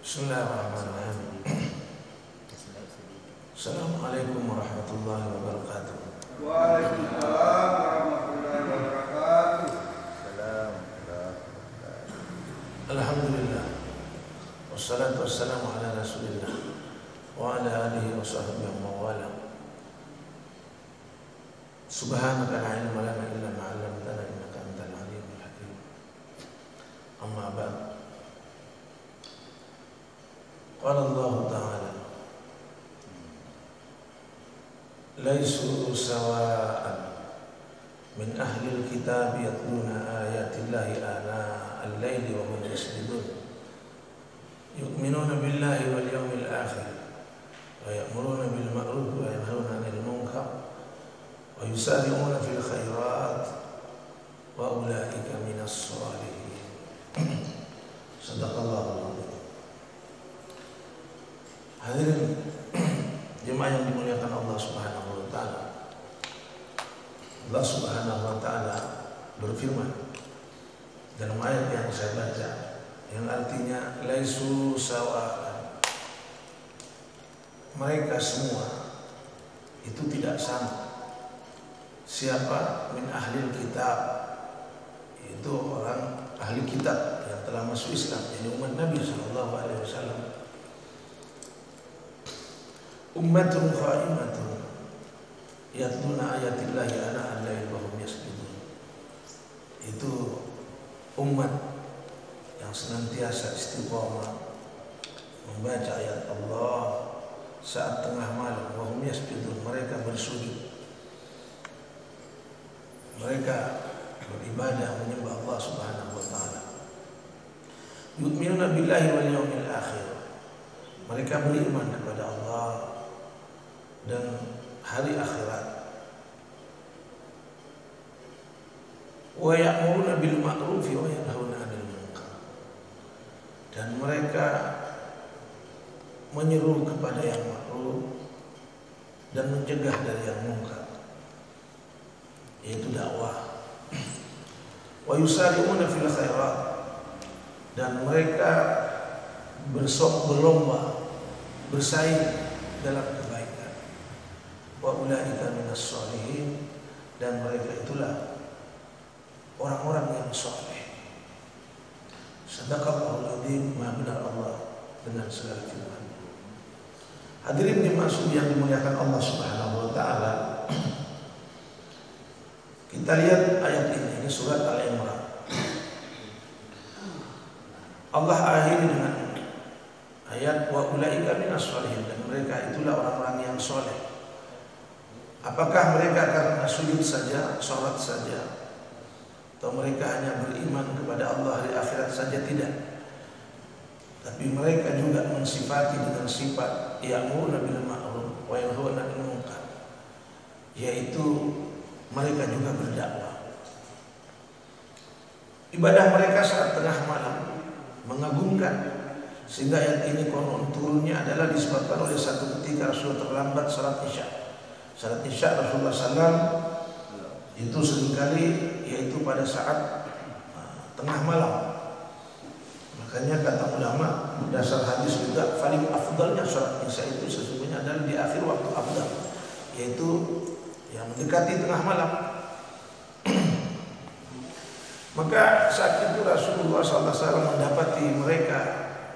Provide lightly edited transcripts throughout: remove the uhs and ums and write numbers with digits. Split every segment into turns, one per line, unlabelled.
Bismillahirrahmanirrahim. Assalamualaikum warahmatullahi wabarakatuh.
Waalaikumsalam warahmatullahi wabarakatuh.
Alhamdulillah. Wassalatu wassalamu ala Rasulillah wa ala alihi wa sahbihi wa mawala. Subhanaka la ilma lana illa ma 'allamtana innaka antal alimul hakim. Amma ba'd. Qala Allah Ta'ala Laisu sawa'an min ahli al-kitab yatluna ayatillahi ana al-layli wa hum yasjudun yu'minuna billahi wal yawmil akhir wa ya'muruna bil ma'ruf wa yanhauna 'anil munkar wa yusari'una fil khairat wa ulaika minas shalihin. Sadaqallahul azim. Hadirin jemaah yang dimuliakan Allah Subhanahu wa taala. Allah Subhanahu wa taala berfirman dalam ayat yang saya baca yang artinya laisu sawa'an. Mereka semua itu tidak sama. Siapa min ahli kitab? Itu orang ahli kitab yang telah masuk Islam, jadi umat Nabi sallallahu alaihi wasallam. Ummatun qa'imatun yatluna ayatillahi ana al-lail wa hum yasjudun. Itu umat yang senantiasa istiqamah membaca ayat Allah saat tengah malam. Wa hum yasjudun, mereka bersujud, mereka beribadah menyembah Allah Subhanahu wa taala. Yu'minuna billahi wal yawmil akhir, mereka beriman kepada Allah dan hari akhirat. Wa ya'muruna bil ma'rufi wa yanhauna 'anil munkar, dan mereka menyeru kepada yang ma'ruf dan mencegah dari yang munkar, yaitu dakwah. Wa yusari'una fil khairat, dan mereka berlomba bersaing dalam kebaikan. Wa ulaika minas shalihin, dan mereka itulah orang-orang yang saleh. Sadaqallahul azim. Maha benar Allah dengan segala firman. Hadirin dimaksud yang dimuliakan Allah Subhanahu wa taala. Kita lihat ayat ini surat Al-Imran. Allah akhiri dengan ayat wa ulaika minas shalihin, dan mereka itulah orang-orang yang saleh. Apakah mereka karena sujud saja, salat saja, atau mereka hanya beriman kepada Allah hari akhirat saja? Tidak. Tapi mereka juga mensifati dengan sifat ya'muruna bil ma'ruf wa yanhauna 'anil munkar, yaitu mereka juga berdakwah. Ibadah mereka saat tengah malam mengagumkan, sehingga ayat ini konon turunnya adalah disebabkan oleh satu ketika Rasul terlambat salat Isya. Salat Isya Rasulullah SAW itu seringkali yaitu pada saat tengah malam. Makanya kata ulama berdasar hadis juga paling afdalnya salat Isya itu sesungguhnya adalah di akhir waktu afdal, yaitu yang mendekati tengah malam. Maka saat itu Rasulullah SAW mendapati mereka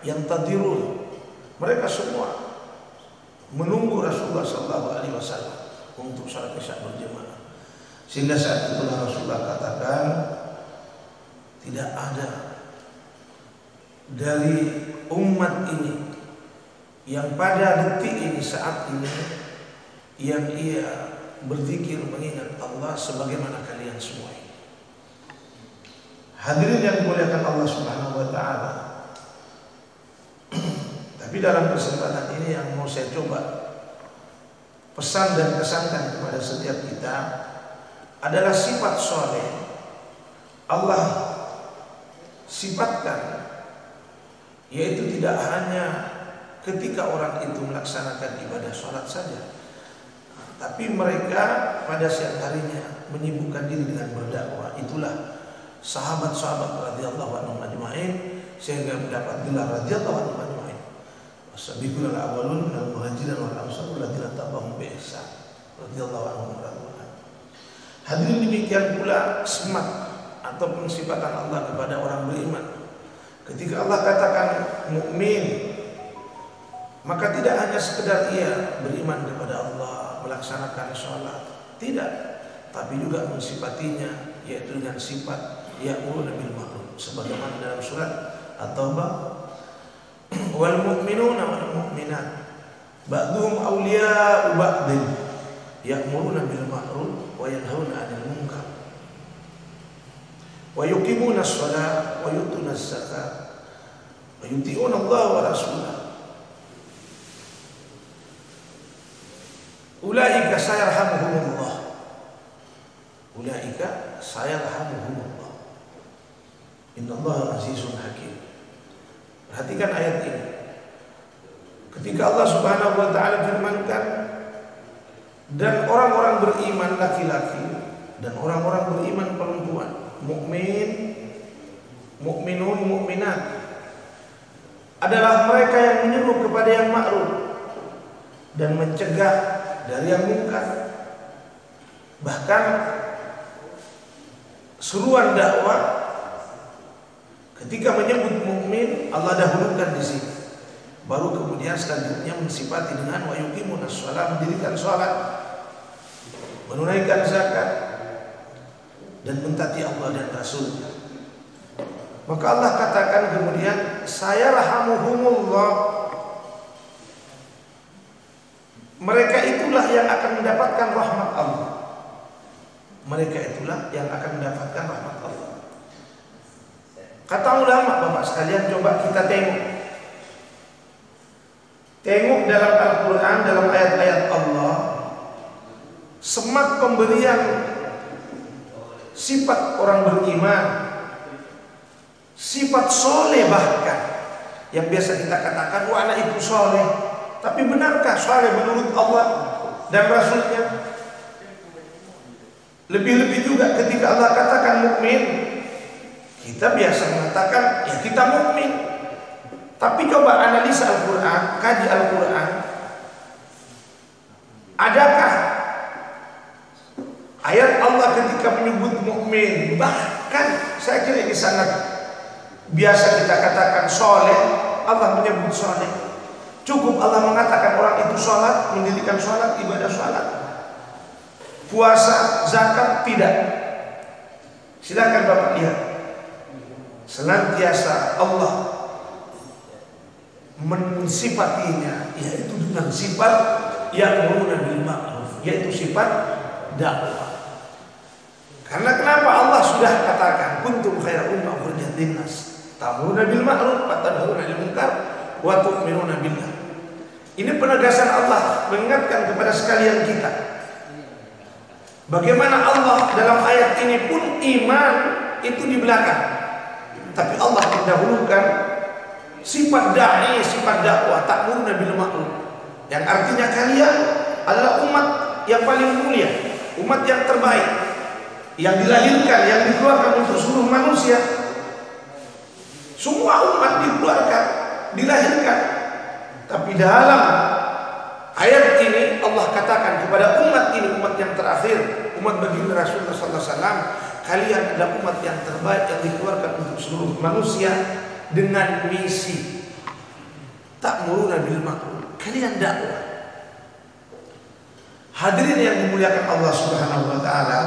yang tadirun, mereka semua menunggu Rasulullah SAW untuk salat Isya berjamaah. Sehingga saat itulah Rasulullah katakan, tidak ada dari umat ini yang pada detik ini, saat ini, yang ia berzikir mengingat Allah sebagaimana kalian semua ini. Hadirin yang dimuliakan Allah Subhanahu wa taala. Tapi dalam kesempatan ini yang mau saya coba pesan dan kesankan kepada setiap kita adalah sifat soleh. Allah sifatkan, yaitu tidak hanya ketika orang itu melaksanakan ibadah sholat saja, tapi mereka pada siang harinya menyibukkan diri dengan berdakwah. Itulah sahabat-sahabat radhiyallahu anhum ajma'in, sehingga mendapat gelar radhiyallahu anhum ajma'in. Wasabiqul awwalun minal muhajirin wal ansar alladziina tabauhum bi ihsan radhiyallahu anhum wa radu anhu. Hadirin, demikian pula semat atau pensifatan Allah kepada orang beriman. Ketika Allah katakan mukmin, maka tidak hanya sekedar ia beriman kepada Allah, melaksanakan sholat, tidak, tapi juga mensifatinya, yaitu dengan sifat ya'muruna bil ma'ruf, sebagaimana dalam surat At-Taubah, wal mu'minuna wal mu'minat ba'duhum awliya'u ba'din ya'muruna bil ma'ruf wa yanhauna 'anil munkar wa yuqimuna as-salata wa yu'tuna az-zakata wa yuti'una Allah wa rasulahu ulaika sayarhamuhumullah. Ulaika sayarhamuhumullah. Innallaha azizun hakim. Perhatikan ayat ini. Ketika Allah Subhanahu wa taala firmankan, dan orang-orang beriman laki-laki dan orang-orang beriman perempuan, mukmin, mukminun, mukminat, adalah mereka yang menyeru kepada yang ma'ruf dan mencegah dari yang mungkar. Bahkan seruan dakwah ketika menyebut mukmin, Allah dahulukan di sini. Baru kemudian selanjutnya mensifati dengan wa yuqimunas shalah, mendirikan salat, menunaikan zakat, dan mentaati Allah dan Rasul-Nya. Maka Allah katakan kemudian, sayarhamuhumullah. Mereka itulah yang akan mendapatkan rahmat Allah. Mereka itulah yang akan mendapatkan rahmat Allah. Kata ulama, Bapak sekalian, coba kita tengok dalam Al-Quran, dalam ayat-ayat Allah, semat pemberian sifat orang beriman, sifat soleh, bahkan yang biasa kita katakan, wah anak itu soleh. Tapi benarkah soleh menurut Allah dan Rasulnya? Lebih-lebih juga ketika Allah katakan mukmin, kita biasa mengatakan ya kita mukmin. Tapi coba analisa Al-Quran, kaji Al-Quran, adakah ayat Allah ketika menyebut mukmin, bahkan saya kira ini sangat biasa kita katakan soleh, Allah menyebut soleh. Cukup Allah mengatakan orang itu sholat, mendirikan sholat, ibadah sholat, puasa, zakat, tidak. Silakan Bapak lihat, senantiasa Allah mensifatinya, yaitu dengan sifat ya'muruna bil ma'ruf, yaitu sifat dakwah. Karena kenapa Allah sudah katakan kuntum khaira ummah ukhrijat linnas ta'muruna bil ma'ruf wa tanhauna 'anil munkar wa tu'minuna billah. Ini penegasan Allah mengingatkan kepada sekalian kita, bagaimana Allah dalam ayat ini pun iman itu di belakang, tapi Allah mendahulukan sifat da'i, sifat dakwah, ta'muruna bil ma'ruf, yang artinya kalian adalah umat yang paling mulia, umat yang terbaik, yang dilahirkan, yang dikeluarkan untuk seluruh manusia. Semua umat dikeluarkan, dilahirkan. Tapi dalam ayat ini Allah katakan kepada umat ini, umat yang terakhir, umat baginda Rasulullah SAW, kalian adalah umat yang terbaik yang dikeluarkan untuk seluruh manusia dengan misi ta'muruna bil ma'ruf, kalian dakwah. Hadirin yang dimuliakan Allah Subhanahu wa taala,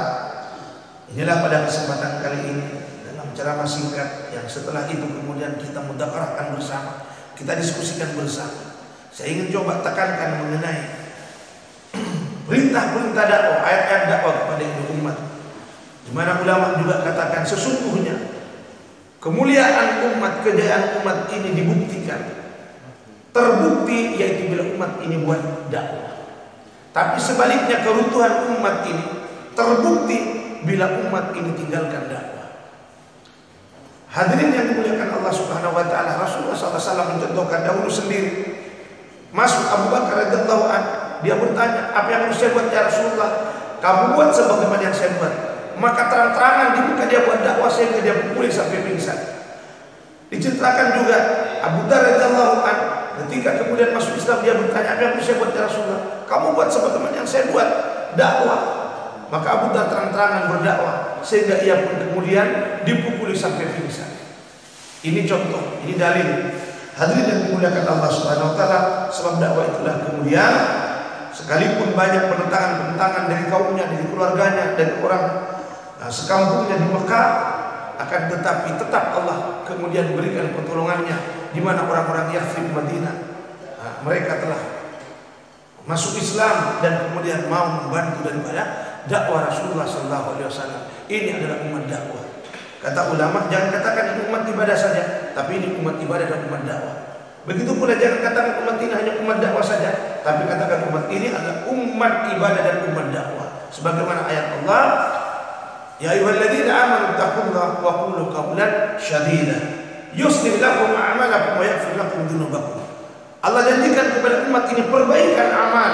inilah pada kesempatan kali ini dalam ceramah singkat yang setelah itu kemudian kita mudzakarahkan bersama, kita diskusikan bersama. Saya ingin coba tekankan mengenai perintah-perintah dakwah, ayat-ayat dakwah kepada induk umat, di mana ulama juga katakan sesungguhnya kemuliaan umat, kejayaan umat ini dibuktikan, terbukti yaitu bila umat ini buat dakwah. Tapi sebaliknya keutuhan umat ini terbukti bila umat ini tinggalkan dakwah. Hadirin yang dimuliakan Allah Subhanahu wa taala, Rasulullah SAW mencontohkan dahulu sendiri. Masuk Abu Bakar radhiyallahu anhu, dia bertanya, apa yang harus saya buat ya Rasulullah? Kamu buat sebagaimana yang saya buat. Maka terang-terangan dibuka dia buat dakwah sehingga dia pulih sampai pingsan. Diceritakan juga Abu Dar radhiyallahu anhu ketika ketika kemudian masuk Islam dia bertanya, apa yang saya buat ya Rasulullah? Kamu buat sebagaimana yang saya buat, dakwah. Maka Abu Dhar terang-terangan berdakwah sehingga ia pun kemudian dipukuli sampai pingsan. Ini contoh, ini dalil. Hadirin yang dimuliakan Allah Subhanahu wa taala, sebab dakwah itulah kemudian sekalipun banyak penentangan-penentangan dari kaumnya, dari keluarganya, dari orang sekampungnya di Mekah, akan tetapi tetap Allah kemudian berikan pertolongannya di mana orang-orang Yathrib Madinah mereka telah masuk Islam dan kemudian mau membantu daripada dakwah Rasulullah SAW. Ini adalah umat dakwah. Kata ulama, jangan katakan ini umat ibadah saja, tapi ini umat ibadah dan umat dakwah. Begitu pula jangan katakan umat ini hanya umat dakwah saja, tapi katakan umat ini adalah umat ibadah dan umat dakwah. Sebagaimana ayat Allah, ya ayyuhalladzina amanu taqullaha wa qulu qawlan shadida yuslih lakum a'malakum wa yaghfir lakum dzunubakum. Allah janjikan kepada umat ini perbaikan amal,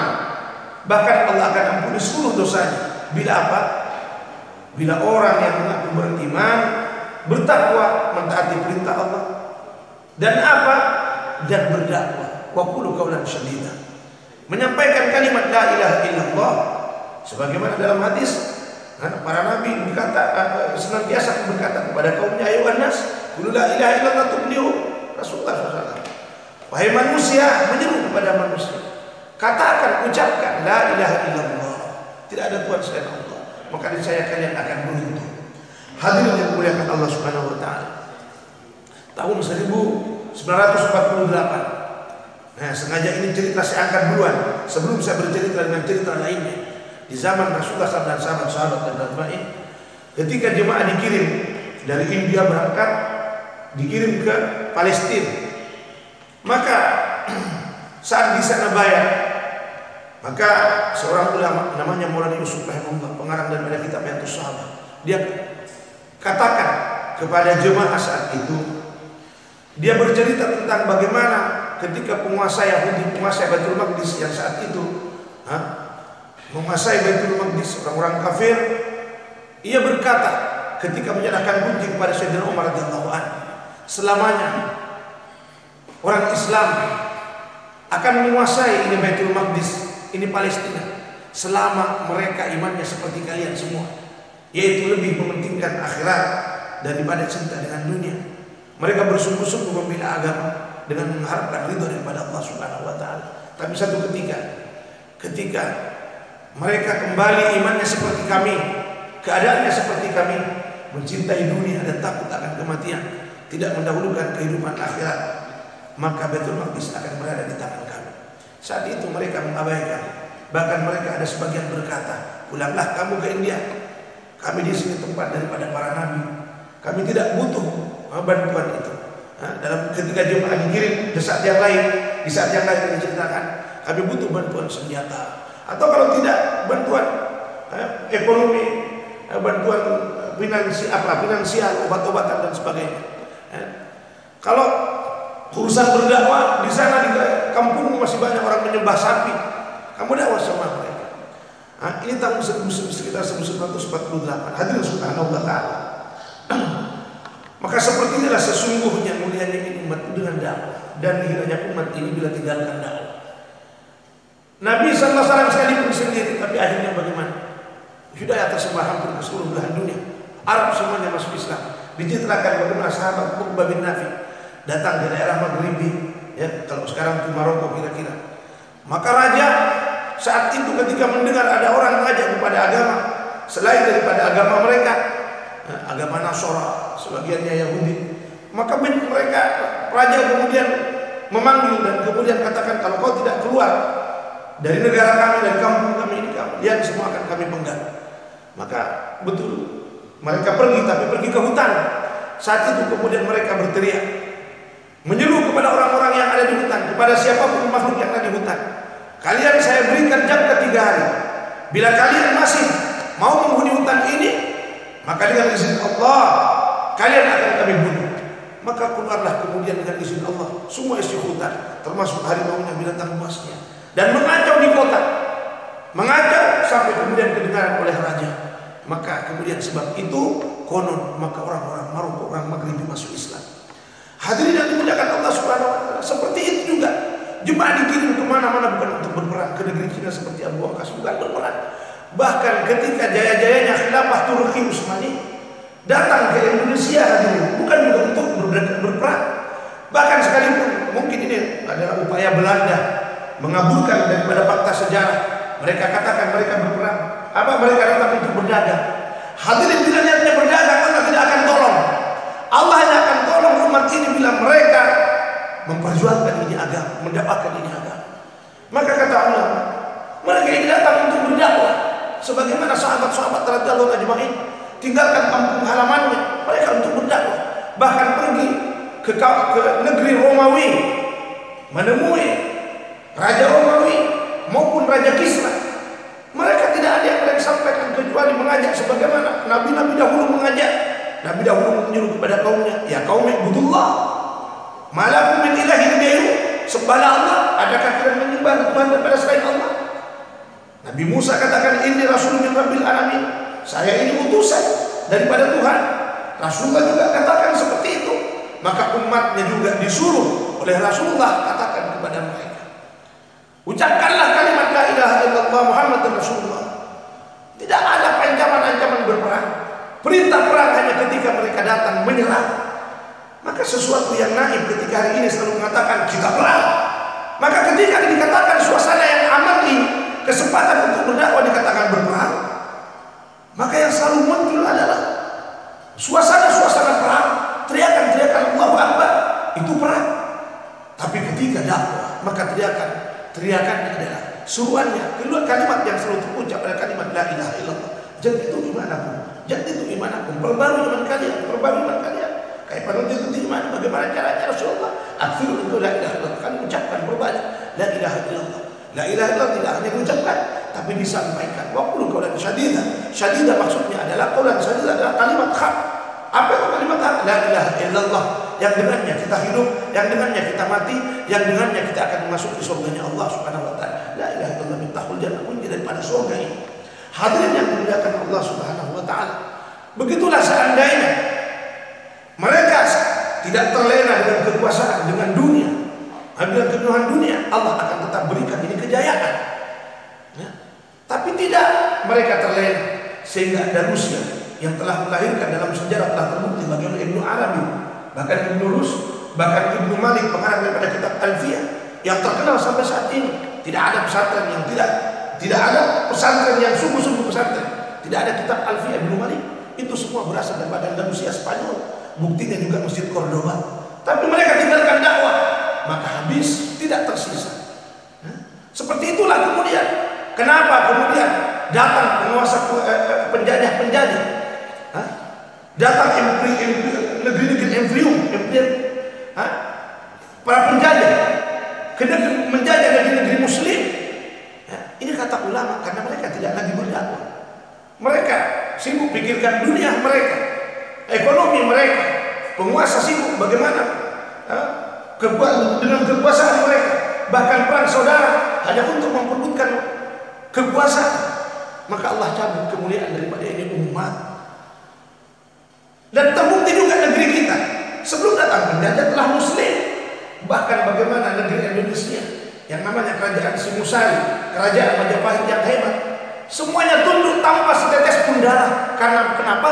bahkan Allah akan ampuni seluruh dosanya. Bila apa? Bila orang yang mengaku beriman, bertakwa, mentaati perintah Allah, dan apa? Dan berdakwah. Wa qulu qawlan shadida, menyampaikan kalimat la ilaha illallah, sebagaimana dalam hadis para nabi senantiasa berkata kepada kaumnya, ayuhan nas qulu la ilaha illallah tuflihu. Rasulullah SAW, wahai manusia, menyeru kepada manusia, katakan, ucapkan la ilaha illallah, tidak ada Tuhan selain Allah, maka niscaya kalian akan beruntung. Hadirin yang dimuliakan Allah Subhanahu wa taala, tahun 1948. Nah, sengaja ini cerita saya angkat duluan sebelum saya bercerita dengan cerita lainnya. Di zaman Rasulullah SAW dan sahabat-sahabat dan tabi'in, ketika jemaah dikirim dari India berangkat, dikirim ke Palestina, maka saat di sana bayar, maka seorang ulama namanya Maulana Yusuf rahimahullah, pengarang daripada kitab Yatus Sahabat, dia katakan kepada jemaah saat itu, dia bercerita tentang bagaimana ketika penguasa Yahudi, penguasa Baitul Maqdis yang saat itu menguasai Baitul Maqdis, orang-orang kafir, ia berkata ketika menyerahkan kunci kepada Sayyidina Umar radhiyallahu anhu, selamanya orang Islam akan menguasai ini Baitul Maqdis, ini Palestina, selama mereka imannya seperti kalian semua, yaitu lebih mementingkan akhirat daripada cinta dengan dunia. Mereka bersungguh-sungguh membela agama dengan mengharapkan ridho daripada Allah Subhanahu wa taala. Tapi satu ketika mereka kembali imannya seperti kami, keadaannya seperti kami, mencintai dunia dan takut akan kematian, tidak mendahulukan kehidupan akhirat, maka Baitul Maqdis akan berada di tangan kami. Saat itu mereka mengabaikan, bahkan mereka ada sebagian berkata, pulanglah kamu ke India, kami di sini tempat daripada para nabi, kami tidak butuh bantuan itu. Dalam ketika jemaah dikirim di saat yang lain, diceritakan, kami butuh bantuan senjata, atau kalau tidak bantuan ekonomi, bantuan finansial, obat-obatan dan sebagainya. Kalau urusan berdakwah di sana di kampung masih banyak orang menyembah sapi, kamu dakwah sama mereka. Ini tahun sekitar 1948. Hadirin subhanallah taala. Maka seperti inilah sesungguhnya mulianya ini umat dengan dakwah, dan hiranya umat ini bila tinggalkan dakwah. Nabi sallallahu alaihi wasallam sekalipun sendiri, tapi akhirnya bagaimana? Hidayah tersebar hampir ke seluruh belahan dunia. Arab semuanya masuk Islam. Diceritakan bagaimana sahabat Uqbah bin Nafi datang di daerah Maghribi, ya, kalau sekarang di Maroko kira-kira. Maka raja saat itu ketika mendengar ada orang mengajak kepada agama selain daripada agama mereka, agama Nasara, sebagiannya Yahudi, maka mereka raja kemudian memanggil dan kemudian katakan, kalau kau tidak keluar dari negara kami, dari kampung kami ini, kalian semua akan kami penggal. Maka betul mereka pergi, tapi pergi ke hutan. Saat itu kemudian mereka berteriak, menyeru kepada orang-orang yang ada di hutan, kepada siapapun makhluk yang ada di hutan, kalian saya berikan jangka 3 hari. Bila kalian masih mau menghuni hutan ini, maka dengan izin Allah kalian akan kami bunuh. Maka keluarlah kemudian dengan izin Allah semua isi hutan, termasuk harimaunya, binatang buasnya, dan mengacau di kota, mengacau sampai kemudian kedengaran oleh raja. Maka kemudian sebab itu konon maka orang-orang Maroko, orang Maghribi masuk Islam. Hadirin yang dimuliakan Allah Subhanahu wa taala, seperti itu juga Jemaah dikirim kemana-mana bukan untuk berperang. Ke negeri Cina seperti Abu Waqqas bukan berperang. Bahkan ketika jaya-jayanya khilafah Turki Utsmani datang ke Indonesia bukan juga untuk berperang. Bahkan sekalipun mungkin ini adalah upaya Belanda mengaburkan daripada fakta sejarah. Mereka katakan mereka berperang. Apa mereka datang untuk berdagang? Hadirin bila niatnya berdagang, Allah tidak akan tolong. Allah hanya akan tolong umat ini bila mereka memperjuangkan ini agama, mendapatkan ini agama. Maka kata Allah, mereka ini datang untuk berdakwah. Sebagaimana sahabat-sahabat radhiyallahu ajma'in tinggalkan kampung halamannya, mereka untuk berdakwah. Bahkan pergi ke negeri Romawi, menemui Raja Romawi maupun Raja Kisra. Mereka tidak ada yang mereka sampaikan kecuali mengajak sebagaimana nabi-nabi dahulu mengajak. Nabi dahulu menyuruh kepada kaumnya, ya kaum ibudullah, malakum min ilahin ghairu, sembahlah Allah, adakah kalian menyembah Tuhan daripada selain Allah? Nabi Musa katakan, ini rasul min rabbil alamin, saya ini utusan daripada Tuhan. Rasulullah juga katakan seperti itu. Maka umatnya juga disuruh oleh Rasulullah katakan kepada mereka, ucapkanlah kalimat la ilaha illallah Muhammadur Rasulullah. Tidak ada ancaman-ancaman berperang. Perintah perang hanya ketika mereka datang menyerang. Maka sesuatu yang naif ketika hari ini selalu mengatakan kita perang. Maka ketika dikatakan suasana yang aman ini, kesempatan untuk berdakwah dikatakan berperang, maka yang selalu muncul adalah suasana-suasana perang, teriakan-teriakan Allahu Akbar, itu perang. Tapi ketika dakwah, maka teriakannya adalah seruannya, kedua kalimat yang selalu terucap adalah kalimat la ilaha illallah. Jadidu imanakum, jadidu imanakum, perbarui iman kalian, perbarui iman kalian. Kayak pada jadidu iman, bagaimana caranya Rasulullah? Akhirul itu la ilaha illallah, kan ucapkan berbanyak la ilaha illallah. La ilaha illallah tidak hanya diucapkan, tapi disampaikan. Wa qulu qawlan syadidan. Syadidan maksudnya adalah qawlan syadidan adalah kalimat hak. Apa itu kalimat hak? La ilaha illallah. Yang dengannya kita hidup, yang dengannya kita mati, yang dengannya kita akan masuk ke surganya Allah Subhanahu wa taala. La ilaha illallah miftahul jannah, kunci daripada surga ini. Hadirin yang dimuliakan Allah Subhanahu wa taala. Begitulah seandainya mereka tidak terlena dengan kekuasaan, dengan dunia, dengan kemewahan dunia, Allah akan tetap berikan ini kejayaan. Ya. Tapi tidak, mereka terlena sehingga ada Rusia yang telah melahirkan dalam sejarah telah terbukti bagaimana Ibnu Arabi, bahkan Ibnu Rus, bahkan Ibnu Malik pengarang daripada kitab Alfiyah yang terkenal sampai saat ini. Tidak ada pesantren yang tidak ada pesantren yang sungguh-sungguh pesantren. Tidak ada kitab Alfiyah Ibnu Malik. Itu semua berasal daripada Andalusia Spanyol. Buktinya juga Masjid Cordoba. Tapi mereka tinggalkan dakwah, maka habis, tidak tersisa. Seperti itulah kemudian. Kenapa kemudian datang penguasa penjajah-penjajah? Datang negeri-negeri Imperium, para penjajah menjajah negeri-negeri Muslim. Ini kata ulama karena mereka tidak lagi berdakwah. Mereka sibuk pikirkan dunia mereka, ekonomi mereka. Penguasa sibuk bagaimana dengan kekuasaan mereka. Bahkan perang saudara hanya untuk memperebutkan kekuasaan. Maka Allah cabut kemuliaan daripada ini umat. Dan terbukti juga negeri kita sebelum datang penjajah telah Muslim. Bahkan bagaimana negeri Indonesia yang namanya kerajaan Singosari, kerajaan Majapahit yang hebat, semuanya tunduk tanpa setetes pun darah. Karena kenapa?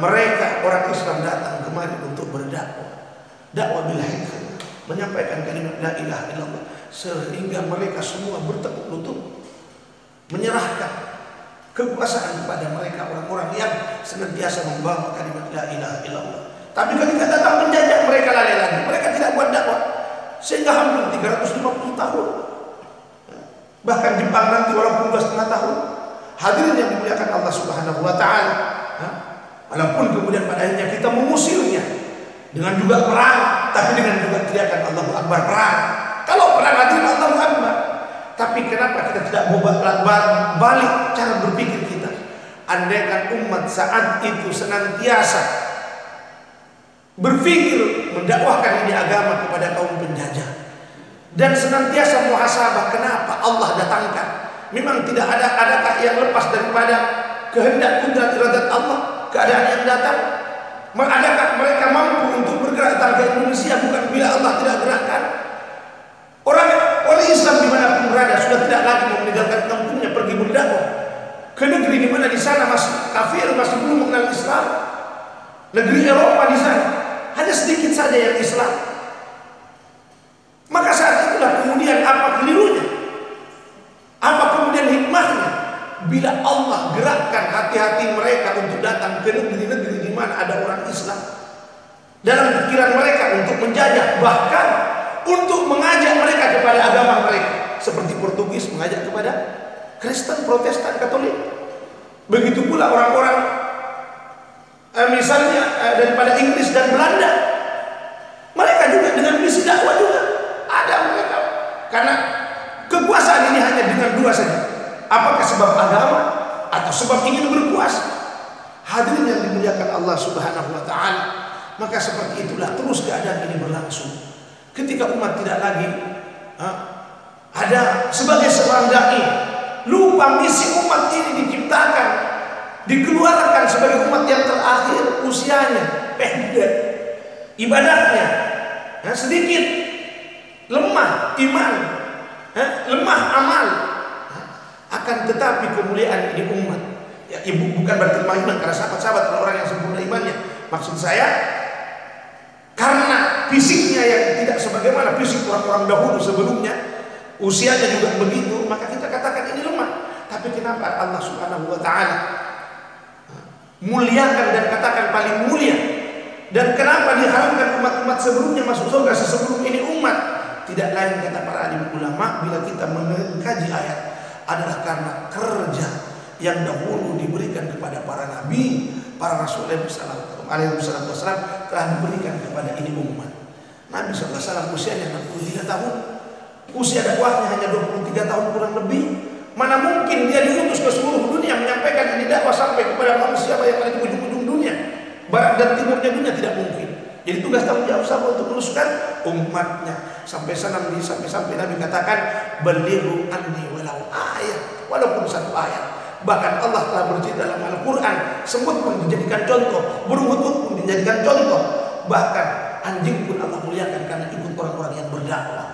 Mereka orang Islam datang kemari untuk berdakwah, dakwah bil hikmah, menyampaikan kalimat la ilaha illallah, sehingga mereka semua bertekuk lutut menyerahkan kekuasaan kepada mereka, orang-orang yang senantiasa membawa kalimat la ilaha illallah. Tapi ketika datang penjajah, mereka lalai lagi, mereka tidak buat dakwah sehingga hampir 350 tahun. Bahkan Jepang nanti walaupun 2,5 tahun. Hadirin yang dimuliakan Allah Subhanahu wa taala, walaupun kemudian pada akhirnya kita mengusirnya dengan juga perang, tapi dengan juga teriakan Allahu Akbar perang. Kalau perang hadirin Allahu Akbar. Tapi kenapa kita tidak balik cara berpikir kita? Andaikan umat saat itu senantiasa berpikir mendakwahkan ini agama kepada kaum penjajah dan senantiasa muhasabah, kenapa Allah datangkan? Memang tidak adakah yang lepas daripada kehendak kudrat iradat Allah, keadaan yang datang? Adakah mereka mampu untuk bergerak datang ke Indonesia bukan bila Allah tidak gerakkan? Orang mana di sana masih kafir, masih belum mengenal Islam. Negeri Eropa di sana hanya sedikit saja yang Islam. Maka saat itulah kemudian apa kelirunya? Apa kemudian hikmahnya? Bila Allah gerakkan hati-hati mereka untuk datang ke negeri-negeri di mana ada orang Islam, dalam pikiran mereka untuk menjajah, bahkan untuk mengajak mereka kepada agama mereka, seperti Portugis mengajak kepada Kristen, Protestan, Katolik. Begitu pula orang-orang misalnya daripada Inggris dan Belanda, mereka juga dengan misi dakwah juga ada mereka. Karena kekuasaan ini hanya dengan dua saja, apakah sebab agama atau sebab ingin berkuasa. Hadirin yang dimuliakan Allah Subhanahu wa taala, maka seperti itulah terus keadaan ini berlangsung. Ketika umat tidak lagi ada sebagai seorang dai, lupa misi umat ini diciptakan, dikeluarkan sebagai umat yang terakhir, usianya pendek, ibadahnya sedikit, lemah iman, lemah amal. Akan tetapi kemuliaan ini umat, ya, ibu bukan berarti lemah iman karena sahabat-sahabat orang yang sempurna imannya. Maksud saya karena fisiknya yang tidak sebagaimana fisik orang-orang dahulu sebelumnya, usianya juga begitu, maka kita katakan ini lemah. Tapi kenapa Allah Subhanahu wa taala muliakan dan katakan paling mulia? Dan kenapa diharamkan umat-umat sebelumnya masuk surga sebelum ini umat? Tidak lain kata para alim ulama, bila kita mengkaji ayat, adalah karena kerja yang dahulu diberikan kepada para nabi, para rasul alaihi wasallam telah diberikan kepada ini umat. Nabi SAW usianya 63 tahun, usia dakwahnya hanya 23 tahun kurang lebih. Mana mungkin dia diutus ke seluruh dunia menyampaikan ini dakwah sampai kepada manusia yang ada di ujung-ujung dunia, barat dan timurnya dunia, tidak mungkin. Jadi tugas tanggung jawab siapa untuk meluluskan umatnya. Sampai Nabi katakan balighu anni walau ayat, walaupun satu ayat. Bahkan Allah telah bercerita dalam Al-Quran, semut pun dijadikan contoh, burung hut pun dijadikan contoh, bahkan anjing pun Allah muliakan karena ikut orang-orang yang berdakwah.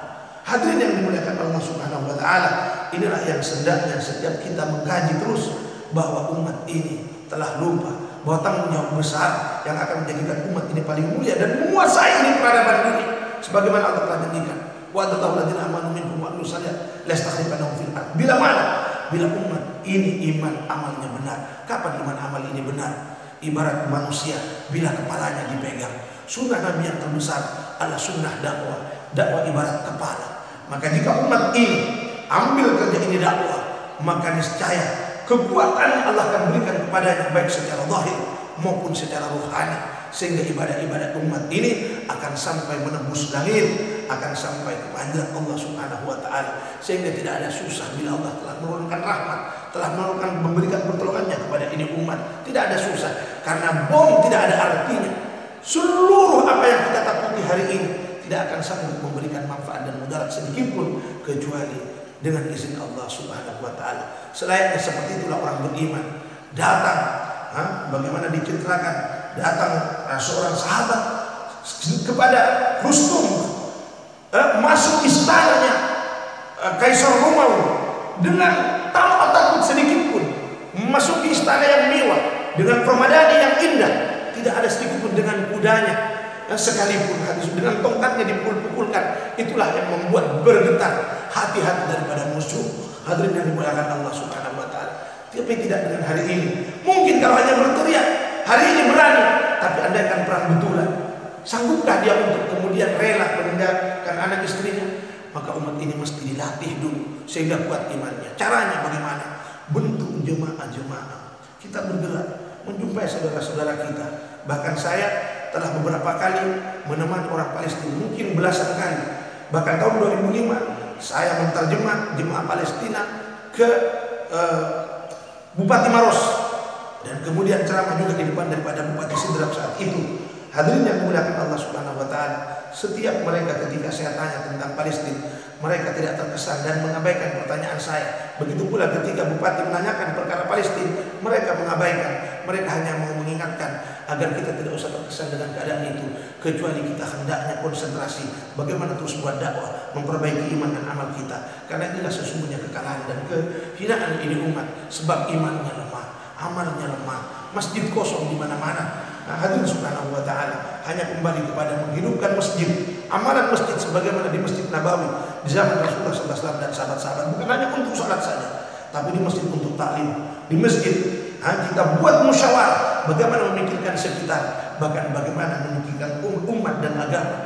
Hadirin yang dimuliakan Allah Subhanahu wa taala, inilah yang sedangnya setiap kita mengkaji terus bahwa umat ini telah lupa bahwa tanggung jawab besar yang akan menjadikan umat ini paling mulia dan menguasai ini peradaban dunia. Sebagaimana Allah telah janjikan, wa alladzina amanu minkum wa amilus shalihat lastakhlifannahum fil ardh. Bila mana? Bila umat ini iman amalnya benar. Kapan iman amal ini benar? Ibarat manusia bila kepalanya dipegang. Sunnah Nabi yang terbesar adalah sunnah dakwah. Dakwah ibarat kepala. Maka jika umat ini ambil kerja ini dakwah, maka niscaya kekuatan Allah akan berikan kepadanya baik secara zahir maupun secara rohani, sehingga ibadah-ibadah umat ini akan sampai menembus langit, akan sampai kepada Allah Subhanahu wa taala, sehingga tidak ada susah bila Allah telah menurunkan rahmat, telah menurunkan memberikan pertolongannya kepada ini umat. Tidak ada susah karena bom tidak ada artinya. Seluruh apa yang kita takuti hari ini tidak akan sanggup memberikan manfaat dan mudarat sedikit pun kecuali dengan izin Allah Subhanahu wa taala. Selainnya seperti itulah orang beriman datang, bagaimana diceritakan, datang seorang sahabat kepada Rustum, masuk istananya Kaisar Romawi dengan tanpa takut sedikit pun, memasuki istana yang mewah dengan permadani yang indah, tidak ada sedikit pun dengan kudanya sekalipun, dengan tongkatnya dipukul-pukulkan. Itulah yang membuat bergetar hati-hati daripada musuh. Hadirin yang dimuliakan Allah Subhanahu wa taala. Tapi tidak dengan hari ini. Mungkin kalau hanya berteriak, hari ini berani, tapi andaikan perang betulan, sanggupkah dia untuk kemudian rela meninggalkan anak istrinya? Maka umat ini mesti dilatih dulu sehingga kuat imannya. Caranya bagaimana? Bentuk jemaah-jemaah. Kita bergerak menjumpai saudara-saudara kita. Bahkan saya telah beberapa kali menemani orang Palestina, mungkin belasan kali. Bahkan tahun 2005 saya menterjemah jemaah Palestina ke Bupati Maros, dan kemudian ceramah juga di depan daripada Bupati Sidrap saat itu. Hadirin yang dimuliakan Allah Subhanahu wa taala, setiap mereka ketika saya tanya tentang Palestina, mereka tidak terkesan dan mengabaikan pertanyaan saya. Begitu pula ketika Bupati menanyakan perkara Palestina, mereka mengabaikan. Mereka hanya mau mengingatkan agar kita tidak usah terkesan dengan keadaan itu, kecuali kita hendaknya konsentrasi bagaimana terus buat dakwah, memperbaiki iman dan amal kita. Karena inilah sesungguhnya kekalahan dan kehinaan ini umat, sebab imannya lemah, amalnya lemah, masjid kosong di mana-mana. Nah, hadirin subhanahu wa ta'ala, hanya kembali kepada menghidupkan masjid, amalan masjid sebagaimana di Masjid Nabawi di zaman Rasulullah SAW dan sahabat-sahabat, bukan hanya untuk salat saja, tapi di masjid untuk taklim. Di masjid kita buat musyawarah bagaimana memikirkan sekitar, bahkan bagaimana memikirkan umat dan agama,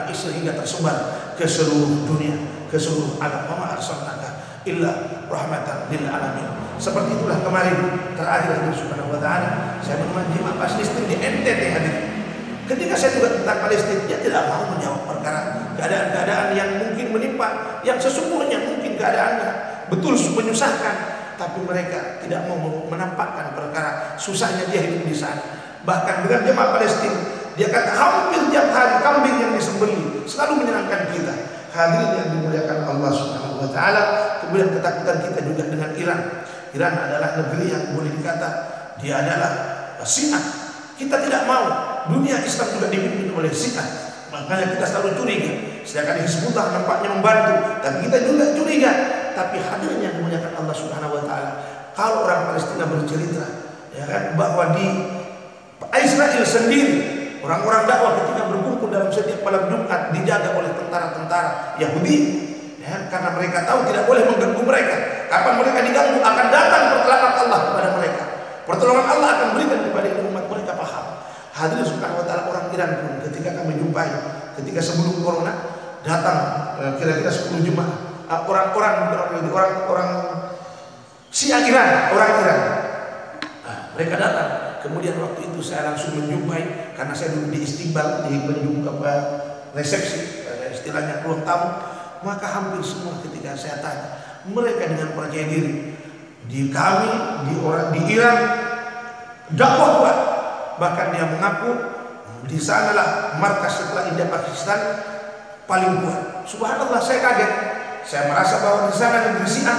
sehingga tersebar ke seluruh dunia, ke seluruh alam. Wa ma arsalnaka illa rahmatan lil alamin. Seperti itulah kemarin terakhir Allah Subhanahu wa taala saya menemani jemaah Palestina di NTT hadir. Ketika saya juga tentang Palestina, dia tidak mau menjawab perkara keadaan-keadaan yang mungkin menimpa, yang sesungguhnya mungkin keadaannya betul menyusahkan, tapi mereka tidak mau menampakkan perkara susahnya dia hidup di sana. Bahkan dengan jemaah Palestina, dia kata hampir tiap hari kambing yang disembelih selalu menyenangkan kita. Hadirin yang dimuliakan Allah Subhanahu wa taala, kemudian ketakutan kita juga dengan Iran. Iran adalah negeri yang boleh dikata dia adalah Syiah. Kita tidak mau dunia Islam juga dipimpin oleh Syiah. Makanya kita selalu curiga. Sedangkan Hizbullah nampaknya membantu, tapi kita juga curiga. Tapi hadirin yang dimuliakan Allah Subhanahu wa taala, kalau orang Palestina bercerita ya kan, bahwa di Israel sendiri orang-orang dakwah ketika berkumpul dalam setiap malam Jumat dijaga oleh tentara-tentara Yahudi. Ya, karena mereka tahu tidak boleh mengganggu mereka. Kapan mereka diganggu akan datang pertolongan Allah kepada mereka. Pertolongan Allah akan berikan kepada umat mereka, paham. Hadirin subhanahu wa ta'ala, orang Iran pun ketika kami jumpai, ketika sebelum corona datang kira-kira 10 jemaah orang Syiah Iran, orang Iran. Mereka datang. Kemudian waktu itu saya langsung menjumpai, karena saya duduk di Istiqbal di resepsi, istilahnya ruang tamu. Maka hampir semua ketika saya tanya, mereka dengan percaya diri di kami, di Iran dakwah kuat. Bahkan dia mengaku di sanalah markas setelah India Pakistan paling kuat. Subhanallah, saya kaget. Saya merasa bahwa di sana negeri Syiah.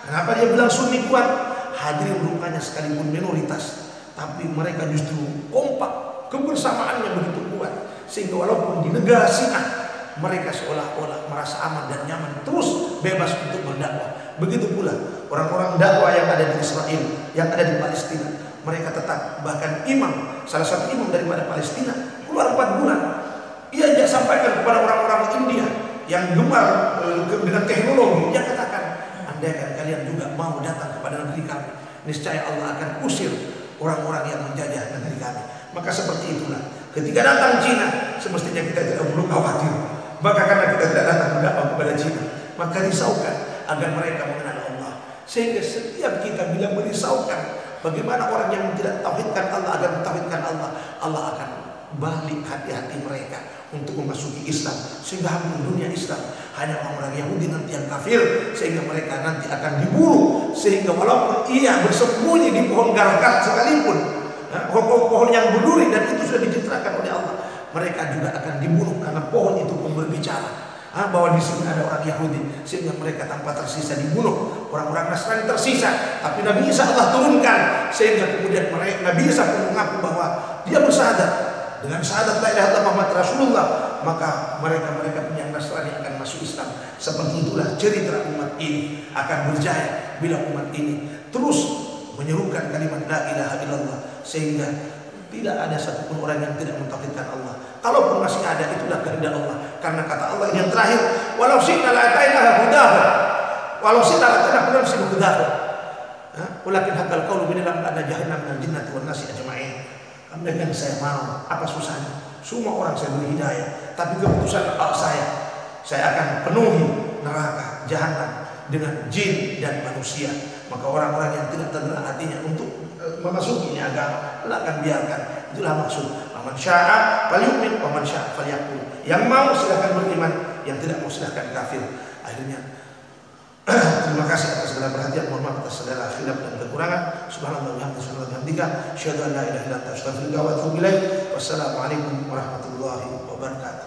Kenapa dia bilang Sunni kuat? Hadirin rupanya sekalipun minoritas, tapi mereka justru kompak, kebersamaannya begitu kuat, sehingga walaupun di negara Syiah mereka seolah-olah merasa aman dan nyaman, terus bebas untuk berdakwah. Begitu pula orang-orang dakwah yang ada di Israel, yang ada di Palestina, mereka tetap, bahkan imam, salah satu imam daripada Palestina keluar 4 bulan, ia sampaikan kepada orang-orang India yang gemar dengan teknologi, dia katakan, andaikan kalian juga mau datang kepada negeri kami, niscaya Allah akan usir orang-orang yang menjajah negeri kami. Maka seperti itulah ketika datang Cina, semestinya kita tidak perlu khawatir. Maka karena kita tidak datang berdakwah kepada Cina, maka risaukan agar mereka mengenal Allah. Sehingga setiap kita bila merisaukan bagaimana orang yang tidak tauhidkan Allah agar mentauhidkan Allah, Allah akan balik hati-hati mereka untuk memasuki Islam. Sehingga hampir dunia Islam hanya orang-orang Yahudi nanti yang kafir, sehingga mereka nanti akan dibunuh. Sehingga walaupun ia bersembunyi di pohon garkat sekalipun, pohon yang berduri, dan itu sudah dicitrakan oleh Allah, mereka juga akan dibunuh karena pohon itu pun berbicara bahwa di sini ada orang Yahudi, sehingga mereka tanpa tersisa dibunuh. Orang-orang Nasrani tersisa, tapi Nabi Isa Allah turunkan, sehingga kemudian Nabi Isa pun mengaku bahwa dia bersyahadat dengan syahadat la ilaha illallah Muhammad Rasulullah, maka mereka punya Nasrani akan masuk Islam. Seperti itulah cerita umat ini akan berjaya bila umat ini terus menyerukan kalimat la ilaha illallah, sehingga tidak ada satupun orang yang tidak mentauhidkan Allah. Kalaupun masih ada, itulah kehendak Allah. Karena kata Allah yang terakhir, walau syi'na la'atainaha hudaha, walau syi'na la'atainaha hudaha, walakin haqqal qawlu minna anna jahannam minal jinnati wan nasi ajma'in. Andaikan saya mau, apa susahnya? Semua orang saya beri hidayah, tapi keputusan saya akan penuhi neraka jahanam dengan jin dan manusia. Maka orang-orang yang tidak tergerak hatinya untuk memasuki agama, Allah akan biarkan. Itulah maksud man syaa falyu'min wa man syaa falyakfur. Yang mau silakan beriman, yang tidak mau silakan kafir. Akhirnya terima kasih atas segala perhatian, mohon maaf atas segala khilaf dan kekurangan. Subhanallah wa bihamdihi, asyhadu an la ilaha illa anta, astaghfiruka wa atubu ilaik. Wassalamualaikum warahmatullahi wabarakatuh.